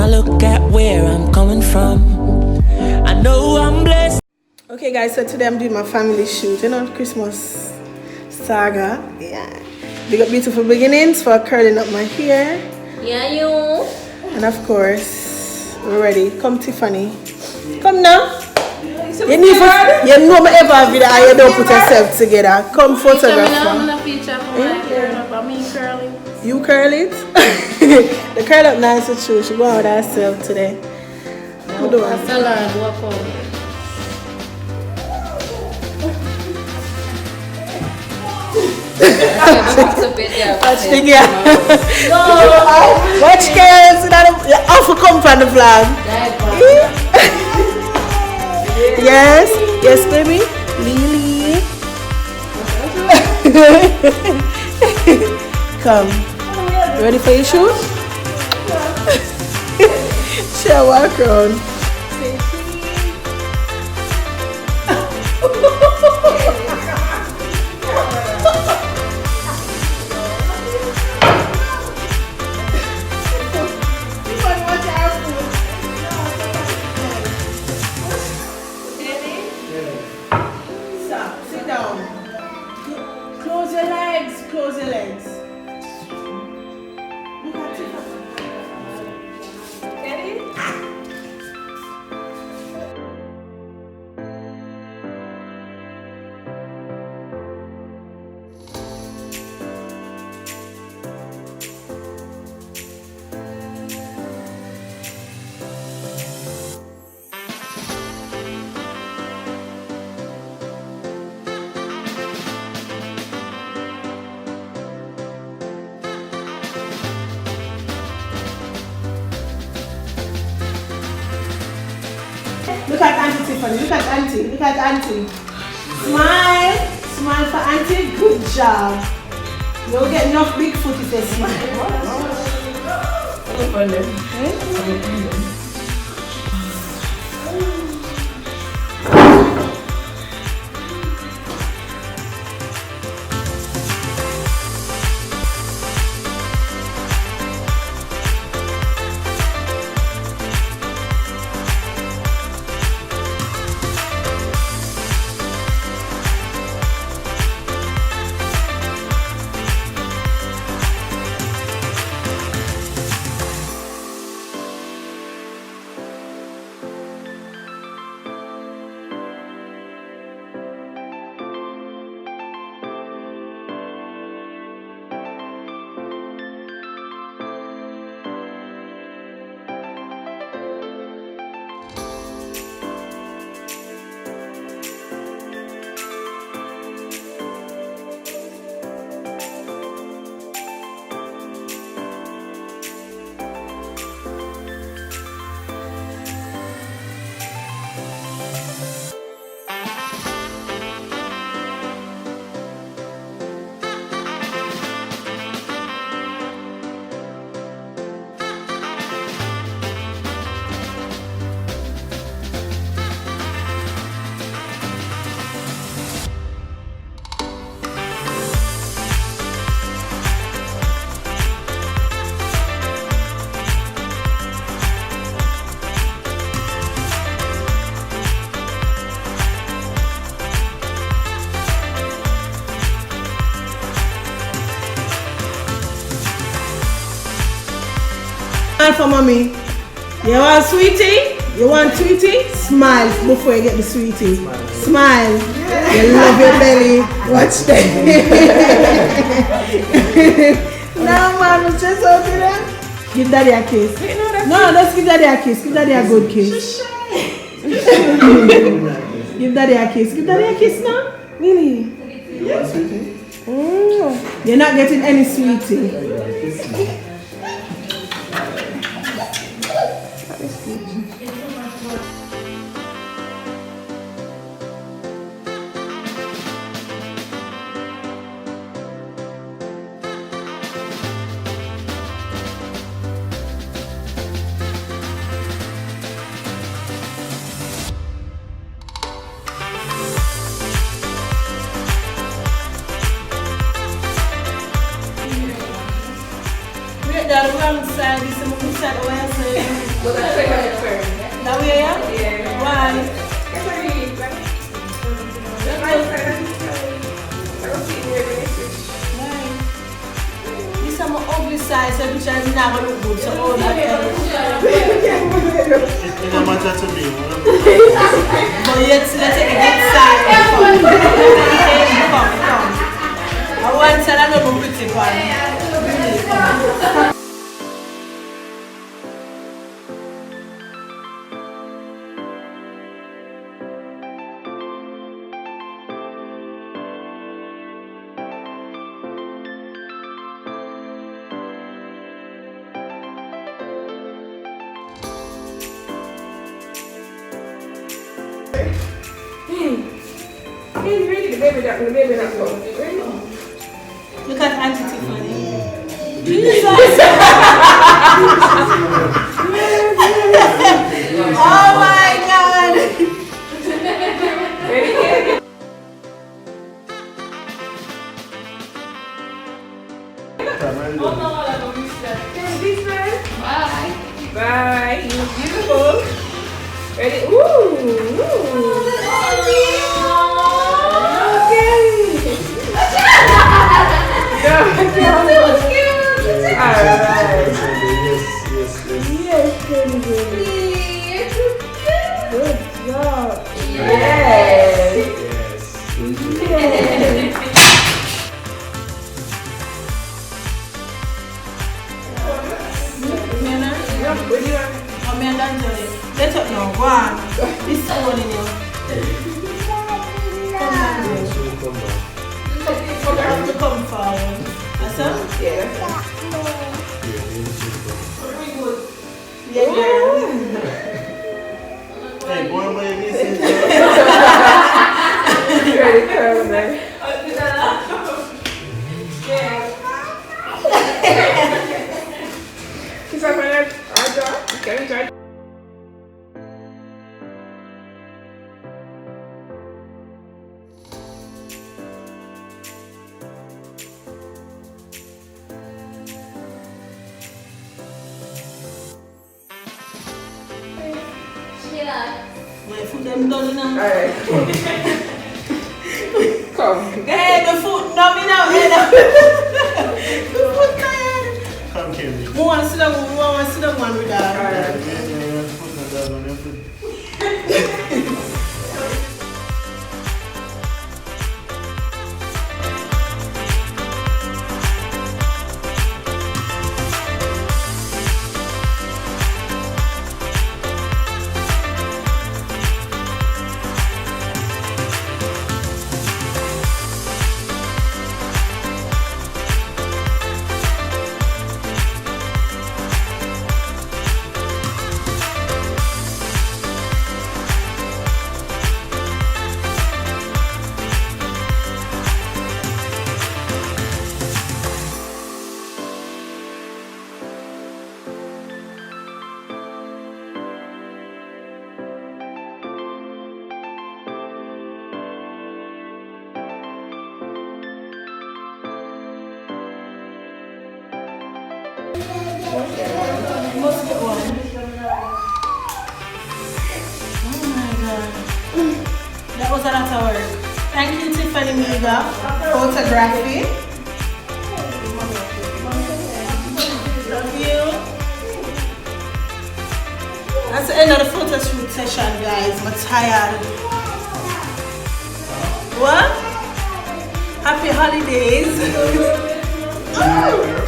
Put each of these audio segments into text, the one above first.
I look at where I'm coming from, I know I'm blessed. Okay guys, so today I'm doing my family shoot, you know, Christmas saga. Yeah, big up Beautiful Beginnings for curling up my hair. Yeah, you. And of course, we're ready. Come Tiffany. Come now. You need to, you know me ever have video and you don't put yourself together. Come photographer. You curl it? The curl up nice and true. She go out with herself today. What do I salad, walk out. Watch the girl. Watch girls. You have to come from the vlog. Yes, yes, baby. Lily. Come. Ready for your shoes? Shall walk around. Sit down. Close your legs. Close your legs. Look at Auntie Tiffany. Look at Auntie. Look at Auntie. Smile. Smile for Auntie. Good job. You'll get enough big foot if you smile. Smile for mommy. You want sweetie? You want sweetie? Smile before you get the sweetie. Smile. You love your belly. Watch that. Now, man, it's just out there. Give daddy a kiss. No, let's give daddy a kiss. Give daddy a good kiss. Give daddy a kiss. Give daddy a kiss now. Really? You sweetie? You're not getting any sweetie. the wrong side. This is the side where I say. But that's like a turn. That way, yeah? Yeah. Why? This is my ugly side, so which I never look good. So all that. It don't matter to me. But yet, let's take the good side. Come. I want to say I'm not pretty one. He's really the baby that goes. Look at Auntie Tiffany. Jesus! Oh my God! Ready, kid? Bye. Bye. You're beautiful. Ready? Ooh. Let's up now. Go on. This one in you. Come back. To come forward. That's all? Yeah. Very good. Yeah, girl. Hey, boy, my business. Ready, curl, man. Kiss up on our jaw. Okay, try. My foot them done now. Alright. Come. Hey, the foot numb now. Hey, the foot tired. Come, Kelly. We want to sit down one with that. Alright. Must get one. Oh my God. That was a lot of work. Thank you, Tiffany Mega, photography. Love you. That's the end of the photo shoot session, guys. I'm tired. What? Happy holidays. Oh.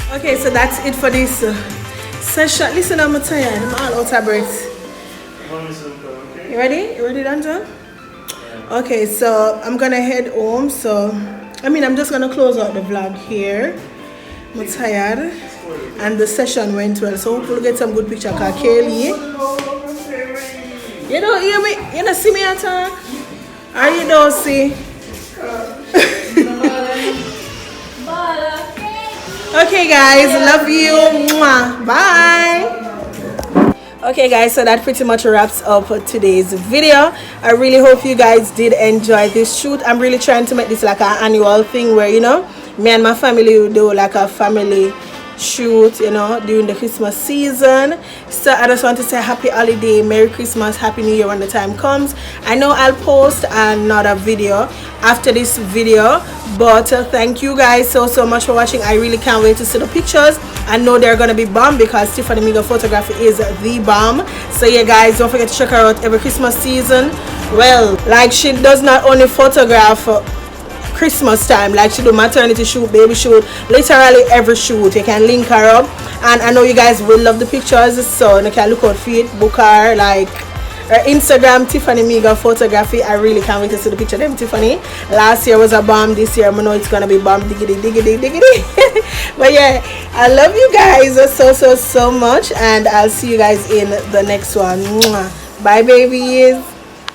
Okay, so that's it for this session. Listen, I'm tired. I'm all out of breath. You ready? You ready, Danjo? Okay, so I'm gonna head home. So, I'm just gonna close out the vlog here. I'm tired, and the session went well. So hopefully we'll get some good picture. Cause Kaylee, you don't hear me? You don't see me at all? Or you don't see? Okay guys, love you. Mwah. Bye. Okay guys, so that pretty much wraps up today's video. I really hope you guys did enjoy this shoot. I'm really trying to make this like an annual thing where, you know, me and my family will do like a family shoot, you know, during the Christmas season. So I just want to say happy holiday, Merry Christmas, Happy New Year when the time comes. I know I'll post another video after this video, but thank you guys so much for watching. I really can't wait to see the pictures. I know they're gonna be bomb because Tiffany Miga photography is the bomb. So yeah guys, don't forget to check her out every Christmas season. Well, like, she does not only photograph Christmas time, like she do maternity shoot, baby shoot, literally every shoot. You can link her up, and I know you guys will love the pictures, so you can look out for it, book her, like her Instagram, Tiffany Miga photography. I really can't wait to see the picture of them, Tiffany. Last year was a bomb, this year I know it's gonna be bomb, diggity. But yeah, I love you guys so much, and I'll see you guys in the next one. Mwah. Bye babies.